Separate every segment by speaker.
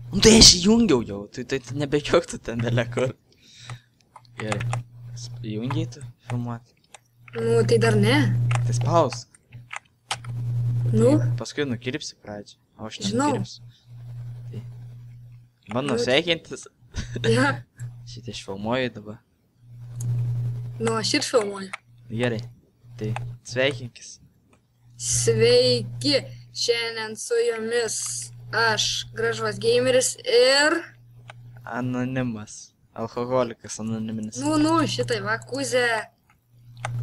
Speaker 1: Nu tai aš įjungiau jau, tai nebekiok tu ten dėlėkur. Gerai. Įjungiai tu filmuoti?
Speaker 2: Nu, tai dar ne.
Speaker 1: Tai spaus.
Speaker 2: Nu,
Speaker 1: Paskui nukirpsi pradžią, o aš
Speaker 2: Žinau.
Speaker 1: nenukirpsiu. Tai. Mano sveikintis.
Speaker 2: ja.
Speaker 1: Šitą aš filmuoju dabar.
Speaker 2: Nu, aš ir filmuoju.
Speaker 1: Gerai. Tai sveikinkis.
Speaker 2: Sveiki, šiandien su jumis aš, Gražvas Gameris ir...
Speaker 1: Anonimas. Alkoholikas anoniminis.
Speaker 2: Nu, šitai va, Kuzė.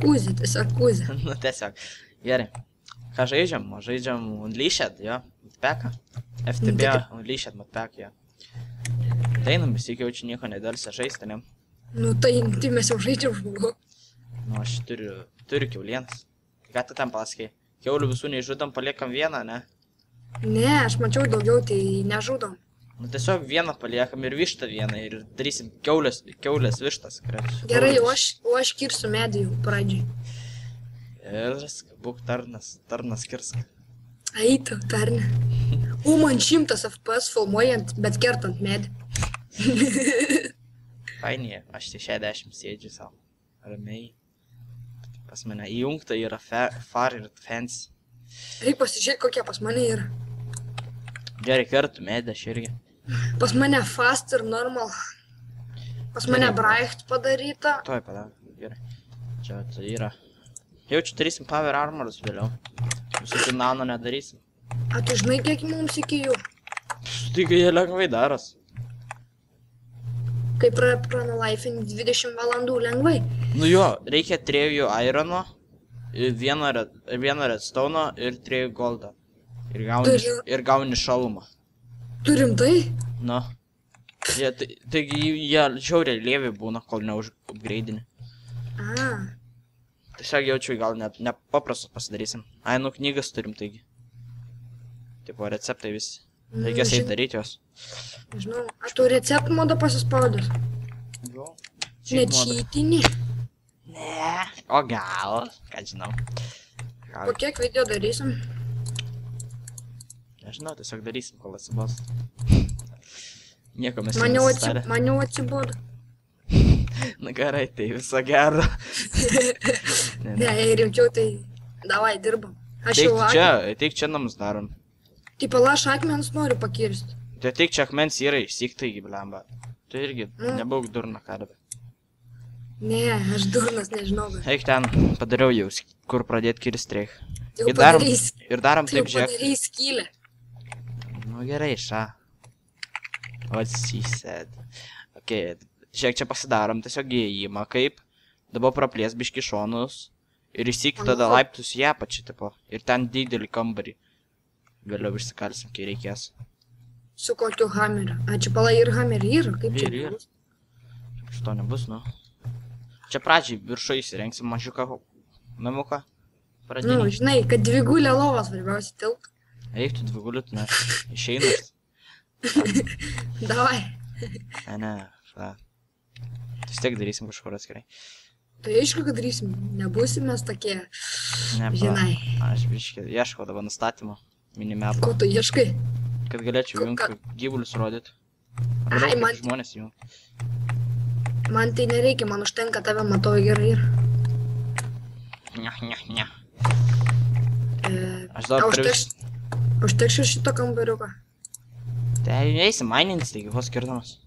Speaker 2: Kuzė, tiesiog Kuzė.
Speaker 1: Nu tiesiog. Gerai. Ką žaidžiam? O žaidžiam Unleashed, jo. Matpeką. FTB Unleashed Matpeką, jo. Tai einam, visi jaučiu nieko nedėlsia žaistinėm.
Speaker 2: Nu, tai mes jau žaidžiam žmogų.
Speaker 1: Nu, aš turiu kiaulienas. Ką tu ten pasakai? Kiaulių visų neižudom, paliekam vieną, ne?
Speaker 2: Ne, aš mačiau daugiau, tai nežudom.
Speaker 1: Nu, tiesiog vieną paliekam ir vištą vieną ir darysim kiaulės vištas.
Speaker 2: Gerai, o aš kirsiu medį jau pradžiai.
Speaker 1: Ir būk tarnas kirsk.
Speaker 2: Eitų, tarne. O, man 100 FPS filmuojant, bet kertant medį.
Speaker 1: Fainėje, aš tai 60 sėdžiu savo. Ramiai. Pas mane įjungta yra far ir fancy.
Speaker 2: Reikia pasižiūrėti, kokie pas mane yra.
Speaker 1: Gerai, kertų medį aš irgi.
Speaker 2: Pas mane fast ir normal. Pas mane bright padaryta.
Speaker 1: Tuoj padarau, gerai. Čia tai yra. Jaučiu, darysim power armorus vėliau. Visokių nano nedarysim.
Speaker 2: A, tu žinai, kiek mums iki jų?
Speaker 1: Tai kai jie lengvai daros.
Speaker 2: Kai pranulaifinti 20 valandų lengvai.
Speaker 1: Nu jo, reikia 3 irono, 1 redstone ir 3 goldo. Ir gauni šalumą.
Speaker 2: Turim tai?
Speaker 1: Nu. Taigi jie žiauriai lėvi būna, kol neužupgraidini.
Speaker 2: A.
Speaker 1: Tiesiog jaučiu, gal net nepaprastus pasidarysim. Ai, nu knygas turim taigi. Tipo, receptai visi. Reikės eit daryti jos.
Speaker 2: Nežinau, aš tu receptų modą pasispaudęs.
Speaker 1: Jo.
Speaker 2: Nečytini.
Speaker 1: Ne. O gal, ką žinau.
Speaker 2: Po kiek video darysim?
Speaker 1: Nežinau, tiesiog darysim, kol atsibos. Nieko mes
Speaker 2: nesusitarę. Man jau atsibodo.
Speaker 1: Na gerai, tai viso gero.
Speaker 2: Ne, rimčiau, tai davai, dirbam.
Speaker 1: Teik čia namus darom.
Speaker 2: Tai pala, aš akmens noriu pakirsti.
Speaker 1: Tai teik čia akmens yra išsiktai, blemba. Tu irgi nebūk durna kadabė.
Speaker 2: Ne, aš durnas, nežinau.
Speaker 1: Eik ten, padariau jau, kur pradėt kirsti reik.
Speaker 2: Jau padarys.
Speaker 1: Ir darom taip, žiūrėk.
Speaker 2: Jau padarys skylę.
Speaker 1: Nu gerai, ša. What she said. Ok, žiūrėk, čia pasidarom tiesiog įėjimą kaip. Dabar praplės biški šonus. Ir įsik tada laiptus į apačią, tipo. Ir ten didelį kambarį. Vėliau išsikalsim, kai reikės.
Speaker 2: Su kokiu hameriu? A, čia pala ir hamerį yra, kaip čia?
Speaker 1: Ir. Šito nebus, nu. Čia pradžiai viršai įsirengsim mažiuką namuką. Pradinį.
Speaker 2: Nu, žinai, kad dvigulė lovas svarbiausia tilpt.
Speaker 1: Eik tu dviguliu, tu ne. Išeinas.
Speaker 2: Davai.
Speaker 1: Ne, ša. Vis tiek darysim kažkur atskirai.
Speaker 2: Tai aišku, kad darysim. Nebūsim mes tokie.
Speaker 1: Ne,
Speaker 2: žinai.
Speaker 1: Aš biškai ieškau dabar nustatymo. Minimapą.
Speaker 2: Ko tu ieškai?
Speaker 1: Kad galėčiau jungti gyvulius rodyti.
Speaker 2: Ai, man...
Speaker 1: Žmonės jungti.
Speaker 2: Man tai nereikia, man užtenka tave matau gerai ir...
Speaker 1: Ne. Aš dabar turiu...
Speaker 2: Užtekšiu šito kambariuką.
Speaker 1: Tai eisim mainintis, taigi vos skirdamas.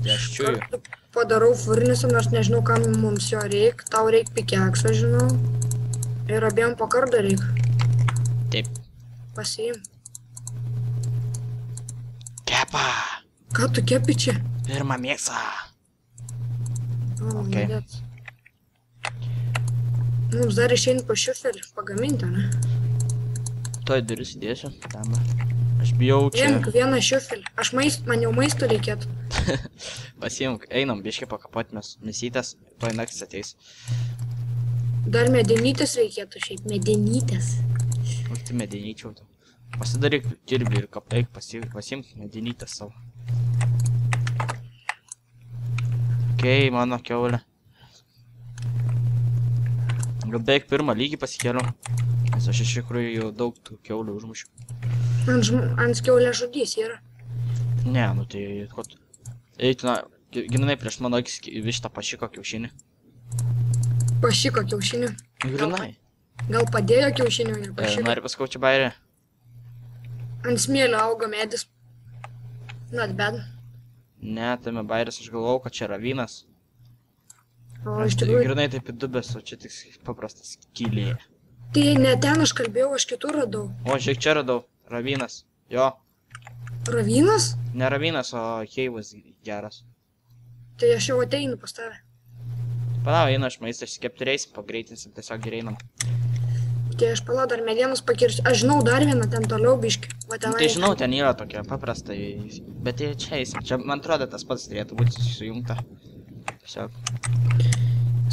Speaker 1: Tai aš čiuju.
Speaker 2: Padarau furnisą, nors nežinau, kam mums jo reik. Tau reik pikeksą, žinau. Ir abiem po kardą reik.
Speaker 1: Taip.
Speaker 2: Pasiim.
Speaker 1: Kepa.
Speaker 2: Ką tu kepi čia?
Speaker 1: Pirmą mėgsą.
Speaker 2: O, malėt. Mums dar išeint po šiufelį pagaminti, ne?
Speaker 1: Toj duris įdėsiu. Tam. Aš bijau čia.
Speaker 2: Imk vieną šiufelį. Man jau maisto reikėtų.
Speaker 1: Pasiimk, einam biškai pakapot mėsytės. Toj naktis ateis.
Speaker 2: Dar medenytės reikėtų šiaip. Medenytės.
Speaker 1: Tai medenyčiau. Pasidaryk kirblį ir kapeik, pasiimk medenytės savo. Okei, mano kiaulė. Gal beveik pirmą lygį pasikėliau. Nes aš iš tikrųjų jau daug tų kiaulių užmušiu.
Speaker 2: Ant skiaulės žudys yra.
Speaker 1: Ne, nu tai... Eiti, na, grinai prieš mano akis vištą pašiko kiaušinį.
Speaker 2: Pašiko kiaušinių.
Speaker 1: Grinai.
Speaker 2: Gal padėjo kiaušinių, nepašiko.
Speaker 1: Nori paskau čia bairį?
Speaker 2: Ant smėlio auga medis. Not bad.
Speaker 1: Ne, tame bairis aš galvojau, kad čia yra vynas.
Speaker 2: O iš tikrųjų.
Speaker 1: Grinai taip įdubęs, o čia tik paprastas skylė.
Speaker 2: Tai ne ten aš kalbėjau, aš kitur radau.
Speaker 1: O, žiūrėk, čia radau. Ravynas. Jo.
Speaker 2: Ravynas?
Speaker 1: Ne ravynas, o keivas geras.
Speaker 2: Tai aš jau ateinu pas tave.
Speaker 1: Palau, eina aš maistą išsikepti reisim, pagreitinsim, tiesiog gerai einam.
Speaker 2: Tai aš palau dar medienos pakirsiu. Aš žinau dar vieną ten toliau biškį.
Speaker 1: Tai žinau, ten yra tokia paprasta, bet tai čia eisim. Čia, man atrodo, tas pats turėtų būti sujungta. Tiesiog.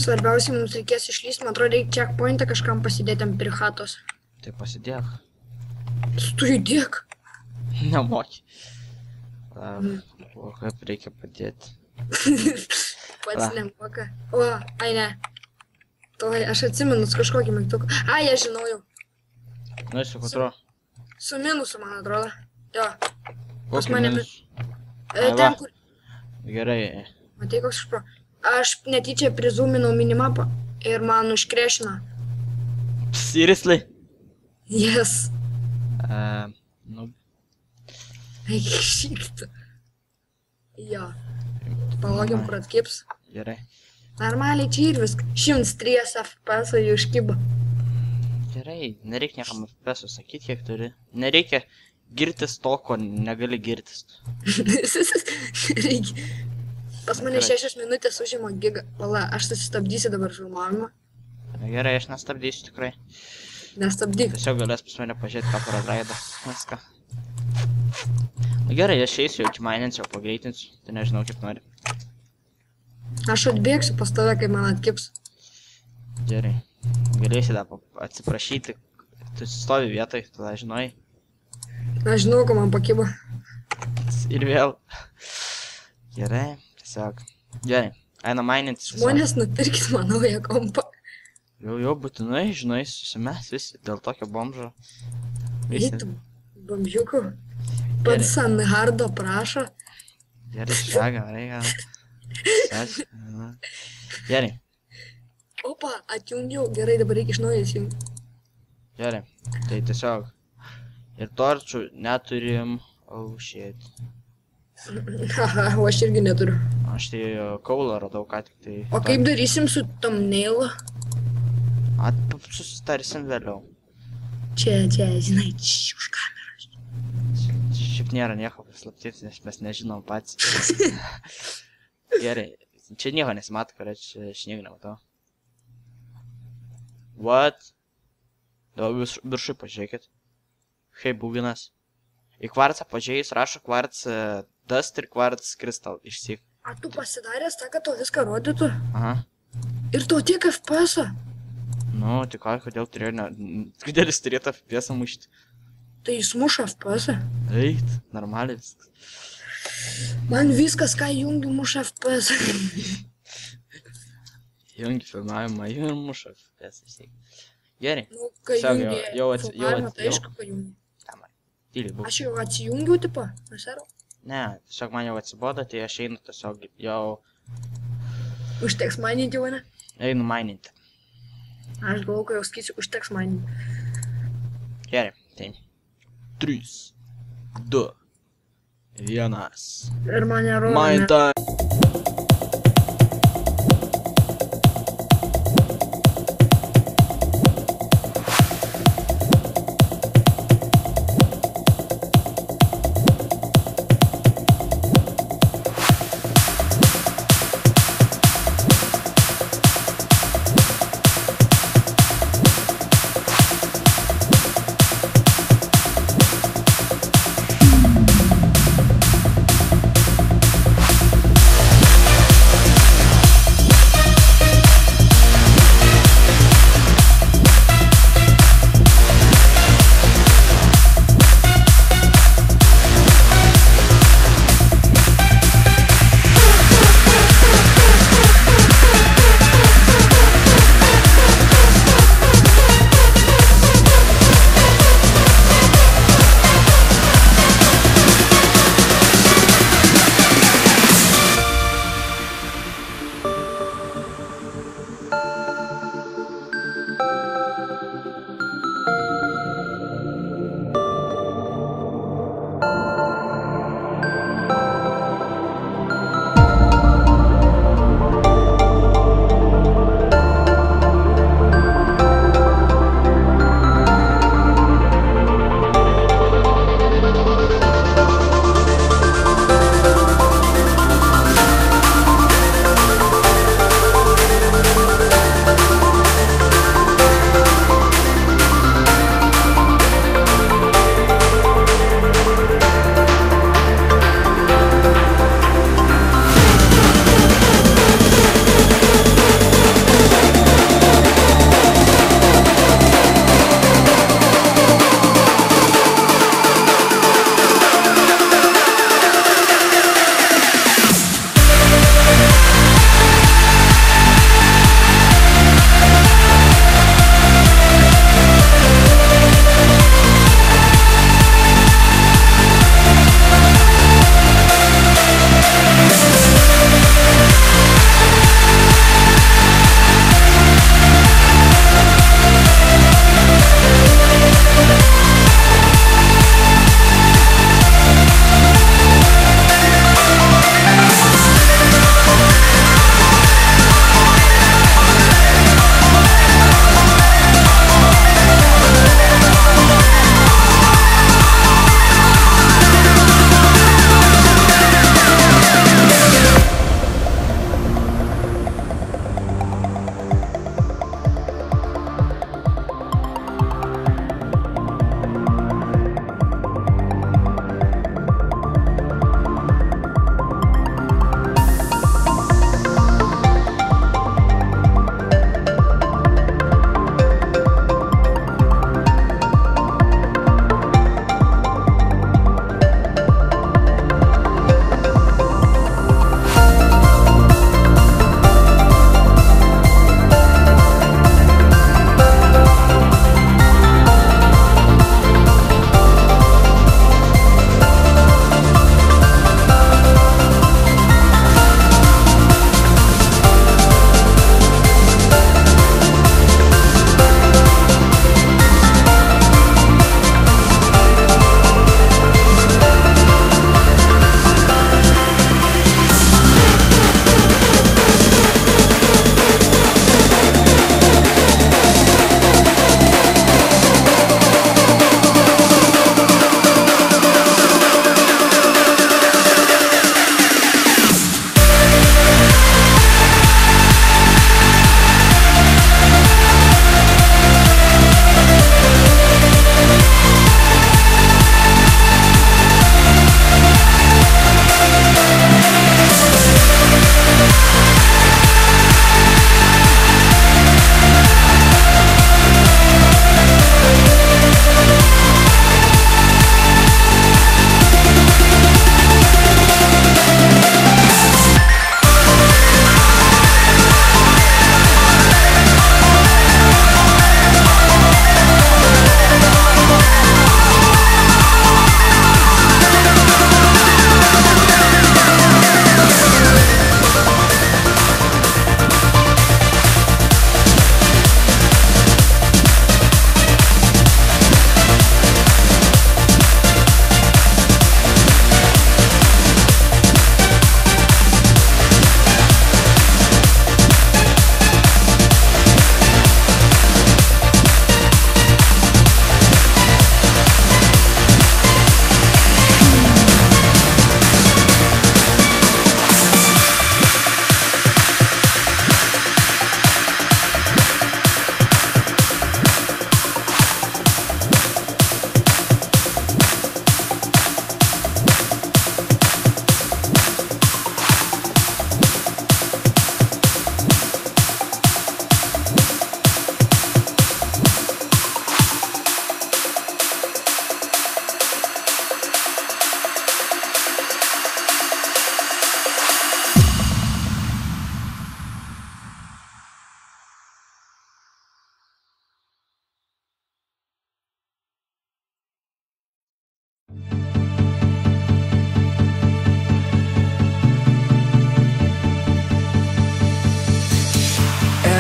Speaker 2: Svarbiausiai mums reikės išlysti, man atrodo, reikia checkpointą kažkam pasidėti ant prihatos.
Speaker 1: Tai pasidėk.
Speaker 2: Tu judėk.
Speaker 1: Nemoki. O kaip reikia padėti.
Speaker 2: Pats nemoka. O, ai ne. Tuoj, aš atsimenu kažkokį mygtuką. Ai, aš žinau jau.
Speaker 1: Nu, su kutru.
Speaker 2: Su minusu, man atrodo. Jo. Pas
Speaker 1: Kokį
Speaker 2: mane...
Speaker 1: minus?
Speaker 2: Ten, kur...
Speaker 1: Gerai.
Speaker 2: Matai, koks išpro. Aš netyčia prizūminau minimapą ir man užkrešino.
Speaker 1: Seriously?
Speaker 2: Yes.
Speaker 1: Nu,
Speaker 2: Eik šiktų. Jo. Palaukėm, kur atkips.
Speaker 1: gerai.
Speaker 2: Normaliai čia ir viską. 103 FPS jų užkibo.
Speaker 1: Gerai, nereikia niekam FPS sakyti, kiek turi. Nereikia girtis to, ko negali girtis.
Speaker 2: Reikia. Pas mane 6 minutės užima giga. Pala, aš susistabdysiu dabar filmavimą.
Speaker 1: Gerai, aš nestabdysiu tikrai.
Speaker 2: Nestabdyk.
Speaker 1: Tiesiog galės pas mane pažiūrėti, ką praleido. Viską. Gerai, aš eisiu, jau čia maininsiu, pagreitinsiu. Tai nežinau, kaip nori.
Speaker 2: Aš atbėgsiu pas tave, kai man atkips.
Speaker 1: Gerai. Galėsi dar atsiprašyti. Tu stovi vietoj, tada žinai.
Speaker 2: Aš žinau, ko man pakibo.
Speaker 1: Ir vėl. Gerai, tiesiog. Gerai, eina mainintis.
Speaker 2: Žmonės nupirkit man naują kompą.
Speaker 1: Jau būtinai, žinai, susimes visi dėl tokio bomžo. Visi.
Speaker 2: Eitum, bamžiukų. Pats Sanhardo prašo.
Speaker 1: Gerai, šagą, reikia. Gerai.
Speaker 2: Opa, atjungiau. Gerai, dabar reikia iš naujo įsijungti.
Speaker 1: Gerai, tai tiesiog. Ir torčių neturim. Oh shit.
Speaker 2: Haha, o aš irgi neturiu.
Speaker 1: Aš tai kaulą radau ką tik tai.
Speaker 2: O kaip darysim su thumbnailu?
Speaker 1: Susitarsim vėliau.
Speaker 2: Čia, žinai, už kameros.
Speaker 1: Šiaip nėra nieko paslaptyti, nes mes nežinom pats. Gerai, čia nieko nesimato, kad aš nieko nematau. What? Dabar viršui pažiūrėkit. Hei, būginas. Į kvarcą pažiūrėjus rašo kvarc dust ir kvarc kristal išsyk.
Speaker 2: A tu pasidaręs tą, kad to viską rodytų?
Speaker 1: Aha.
Speaker 2: Ir to tiek FPS-o?
Speaker 1: Nu, tai ką, kodėl turėjo, kodėl jis turėtų FPS-ą mušti?
Speaker 2: Tai jis muša FPS-ą.
Speaker 1: Eit, normaliai viskas.
Speaker 2: Man viskas, ką jungiu, muša FPS-ą.
Speaker 1: Jungi filmavimą, ir muša FPS išsyk. Gerai.
Speaker 2: Nu, kai
Speaker 1: Tiesiog
Speaker 2: jungi filmavimą, tai aišku, kai jungi.
Speaker 1: Tyliai būk.
Speaker 2: Aš jau atsijungiau, tipo, nesero.
Speaker 1: Ne, tiesiog man jau atsibodo, tai aš einu tiesiog jau...
Speaker 2: Užteks maininti mane?
Speaker 1: Einu maininti.
Speaker 2: Aš galvoju, kai jau skysiu, užteks maininti.
Speaker 1: Gerai, tai. 3, 2, 1.
Speaker 2: Ir mane rodo.
Speaker 1: Mine time.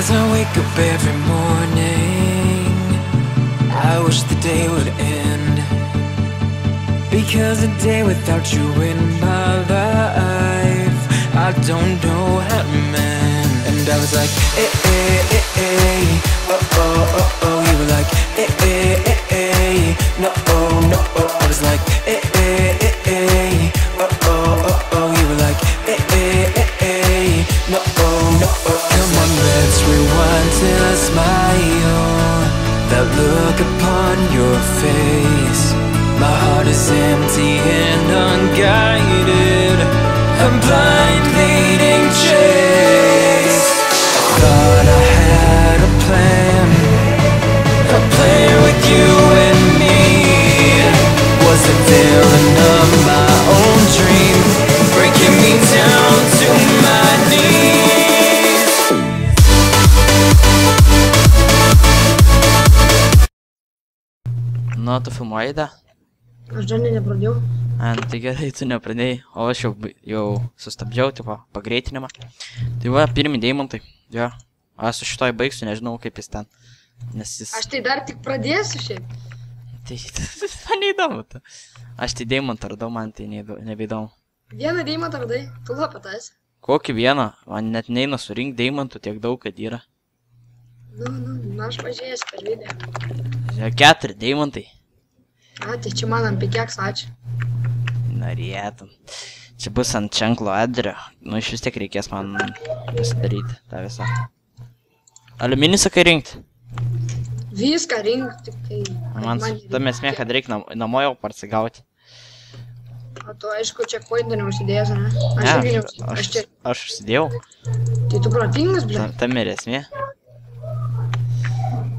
Speaker 3: As I wake up every morning, I wish the day would end, because a day without you in my life, I don't know how to mend. And I was like, eh, eh, eh, eh, oh, oh, oh, oh. You were like, eh, eh, eh, eh, no, oh, no, oh. I was like, eh, eh, eh, eh, oh, oh, oh, oh. You were like, eh, eh, eh, eh, no, oh, no, oh. Come on, let's rewind till I smile. That look upon your face. My heart is empty and unguided. I'm blind leading chase. I thought I had a plan with you and me. Was the villain of my own dream, breaking me down to my knees.
Speaker 1: Nu, tu filmuoji tą?
Speaker 2: Aš dar nepradėjau.
Speaker 1: Tai gerai, tu nepradėjai, o aš jau sustabdžiau, tipo, pagreitinimą. Tai va, pirmi deimantai. Jo. Aš su šitoj baigsiu, nežinau kaip jis ten. Nes jis...
Speaker 2: Aš tai dar tik pradėsiu šiaip.
Speaker 1: Tai man neįdomu. Aš tai deimantą radau, man tai nebeįdomu.
Speaker 2: Vieną deimantą radai, tu lapatas.
Speaker 1: Kokį vieną? Man net neina surinkti deimantų tiek daug, kad yra.
Speaker 2: Nu, aš pažiūrėsiu per video.
Speaker 1: 4 deimantai.
Speaker 2: A, tai čia man ant pikeks, ačiū.
Speaker 1: Norėtum. Čia bus ant ženklo Edrio. Nu, iš vis tiek reikės man pasidaryti tą visą. Aliuminį sakai rinkti?
Speaker 2: Viską rink, tik tai...
Speaker 1: Man tam esmė, kad reikia namo jau parsigauti.
Speaker 2: O tu, aišku, čia kointų neužsidėjęs, ne? Aš irgi neužsidėjau.
Speaker 1: Aš užsidėjau.
Speaker 2: Tai tu protingas, ble?
Speaker 1: Tam ir esmė.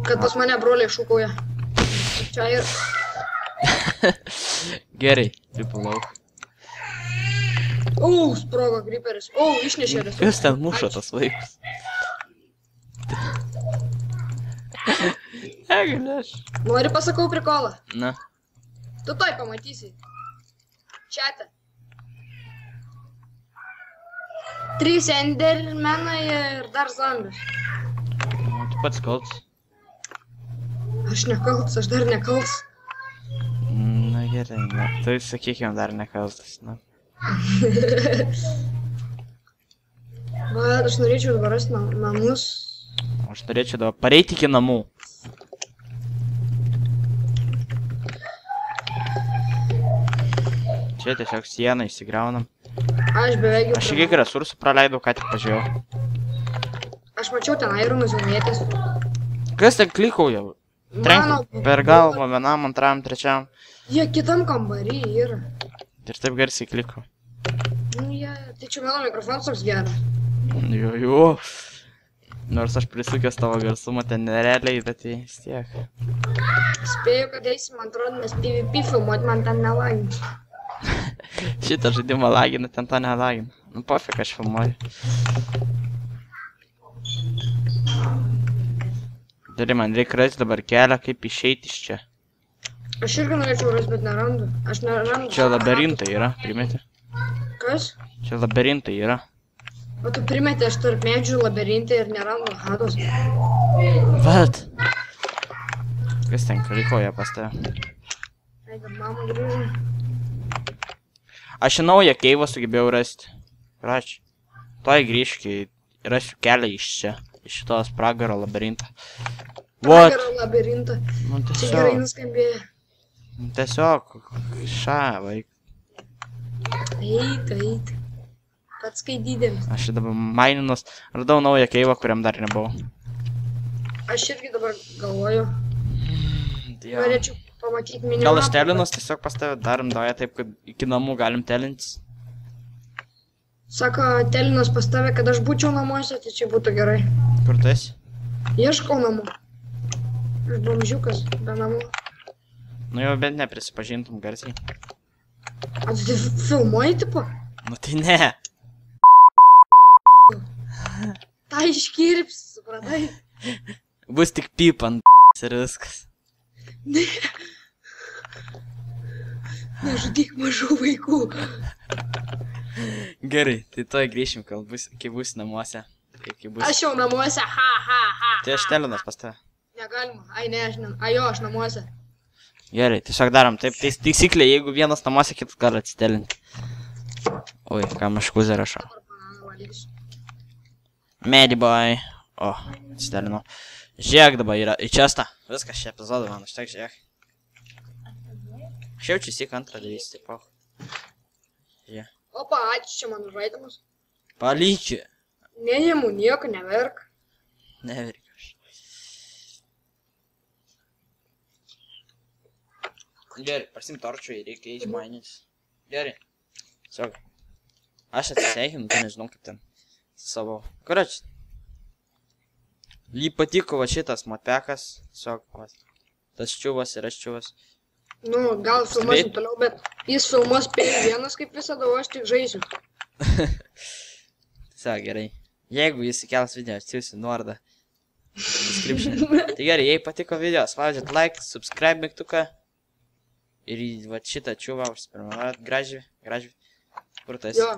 Speaker 2: Kad pas mane broliai šūkauja. Čia ir...
Speaker 1: Gerai, lipu lauk.
Speaker 2: Sprogo griperis. Išnešėlis.
Speaker 1: Kas ten muša tas vaikus? Egalėš.
Speaker 2: Nori pasakau prikolą?
Speaker 1: Na.
Speaker 2: Tu toj pamatysi. Čiate. 3 endermenai ir dar zombius.
Speaker 1: Tu pats kaltas.
Speaker 2: Aš nekaltas, aš dar nekaltas.
Speaker 1: Na gerai, na. Tai sakykime dar nekaltas, na.
Speaker 2: Bet aš norėčiau dabar rasti namus.
Speaker 1: Aš norėčiau dabar pareiti iki namų. Čia tiesiog sieną įsigriaunam.
Speaker 2: Aš beveik jau...
Speaker 1: Aš kiek resursų praleidau, ką tik pažiūrėjau.
Speaker 2: Aš mačiau ten airūnus jaunėtis.
Speaker 1: Kas ten klikauja? Trenk per galvą vienam, antram, trečiam.
Speaker 2: Jie kitam kambarį yra.
Speaker 1: Ir taip garsiai klikau.
Speaker 2: Nu, tai čia mano mikrofonas toks geras.
Speaker 1: Jo. Nors aš prisukęs tavo garsumą ten nerealiai, bet tai vis tiek.
Speaker 2: Spėju, kad eisim, man atrodo, mes PvP filmuot, man ten nelagina.
Speaker 1: Šitą žaidimą lagina, ten to nelagina. Nu, pofik, aš filmuoju. Gerai, man reikia rasti dabar kelią, kaip išeiti iš čia.
Speaker 2: Aš irgi norėčiau rasti, bet nerandu. Aš nerandu.
Speaker 1: Čia labirintai yra, primeti.
Speaker 2: Kas?
Speaker 1: Čia labirintai yra.
Speaker 2: O tu primeti, aš tarp medžių labirintai ir nerandu hados.
Speaker 1: Vat. Kas ten klikoja pas tave?
Speaker 2: Eida, mama grįžo.
Speaker 1: Aš į naują keivą sugebėjau rasti. Rač. Toj grįžk, kai rasiu kelią iš čia. Iš šitos pragaro labirintą. What?
Speaker 2: Pragaro labirintą.
Speaker 1: Nu,
Speaker 2: Čia gerai nuskambėjo.
Speaker 1: Tiesiog, vaik.
Speaker 2: Eit. Pats skaitydėmis.
Speaker 1: Aš dabar maininos, radau naują keivą, kuriam dar nebuvau.
Speaker 2: Aš irgi dabar galvoju. Norėčiau pamatyti minimapą.
Speaker 1: Gal aš telinos tiesiog pas tave darom doja taip, kad iki namų galim telintis?
Speaker 2: Sako, telinos pas tave, kad aš būčiau namuose, tai čia būtų gerai.
Speaker 1: Kur tu esi?
Speaker 2: Ieškau namų. Aš bomžiukas, be namų.
Speaker 1: Nu jau bent neprisipažintum garsiai.
Speaker 2: A tu tai filmuoji, tipo?
Speaker 1: Nu tai ne.
Speaker 2: Tai iškirpsi, supratai?
Speaker 1: Bus tik pip ant ir viskas.
Speaker 2: Ne. Nežudyk mažų vaikų.
Speaker 1: Gerai, tai toj grįšim, kai bus namuose. Iki bus.
Speaker 2: Aš jau namuose, ha.
Speaker 1: Tai aš telenas pas tave.
Speaker 2: Negalima, ai ne, aš namuose.
Speaker 1: Gerai, tiesiog darom taip. Taisyklė, jeigu vienas namuose, kitas gali atsitelinti. Oi, kam aš kuzę rašau.
Speaker 2: Dabar bananą valysiu.
Speaker 1: Medi boy. O, atsitelinau. Žiūrėk dabar yra į čestą. Viskas šį epizodą, man užtek žiūrėk. Aš jaučiu sik antrą darysiu, taip auch. Žiūrėk.
Speaker 2: Opa, ačiū čia mano žaidimus.
Speaker 1: Palyki.
Speaker 2: Neimu, nieko neverk.
Speaker 1: Neverk aš. Gerai, prasim torčių ir reikia išmainyti. Gerai. Tiesiog. Aš atsisveikinu, tai nežinau kaip ten. Savo. Korač. Jį patiko va šitas matpekas. Tiesiog, va. Tas čiuvas ir aš čiuvas.
Speaker 2: Nu, gal filmuosim toliau, bet jis filmuos vienas kaip visada, o aš tik žaisiu.
Speaker 1: Tiesiog, gerai. Jeigu jis įkels video, atsiųsiu nuorodą. Description. Tai gerai, jei patiko video, spaudžiat like, subscribe mygtuką. Ir va šitą čiuvą užsiprenumeruojat. Gražvi. Kur tas?
Speaker 2: Jo,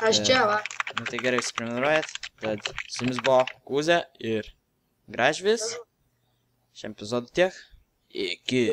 Speaker 2: aš čia, va.
Speaker 1: Nu tai gerai užsiprenumeruojat. Tad su jumis buvo Kuzė ir Gražvis. Šiam epizodui tiek. Iki.